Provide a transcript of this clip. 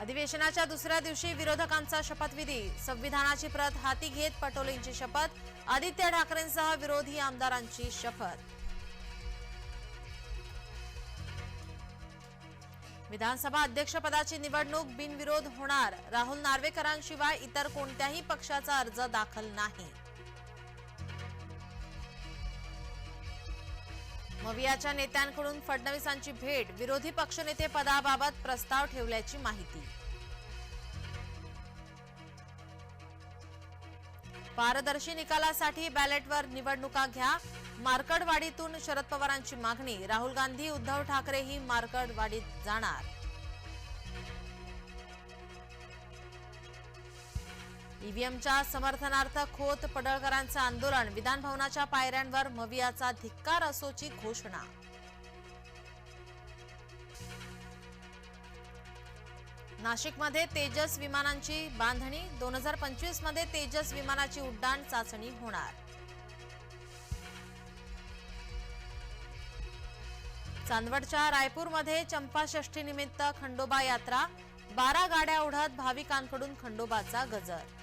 अधिवेशनाच्या दुसऱ्या दिवशी विरोधकांचा शपथविधी। संविधानाची प्रत हाती घेत पटोलेंची शपथ। आदित्य ठाकरेंसह विरोधी आमदारांची शपथ। विधानसभा अध्यक्षपदाची निवडणूक बिनविरोध होणार। राहुल नार्वेकरांशिवाय इतर कोणत्याही पक्षाचा अर्ज दाखल नाही। मवियाच्या नेत्यांकडून फडणवीसांची भेट। विरोधी पक्षनेते पदाबाबत प्रस्ताव ठेवल्याची माहिती। पारदर्शी निकालासाठी बॅलेटवर निवडणुका घ्या। मार्कडवाडीतून शरद पवारांची मागणी। राहुल गांधी उद्धव ठाकरेही मार्कडवाडीत जाणार। ईव्हीएमच्या समर्थनार्थ खोत पडळकरांचं आंदोलन। विधानभवनाच्या पायऱ्यांवर मवियाचा धिक्कार असोची घोषणा। नाशिकमध्ये तेजस विमानांची बांधणी। 2025 मध्ये तेजस विमानाची उड्डाण चाचणी होणार। चांदवडच्या रायपूरमध्ये चंपाषष्ठी निमित्त खंडोबा यात्रा। 12 गाड्या ओढत भाविकांकडून खंडोबाचा गजर।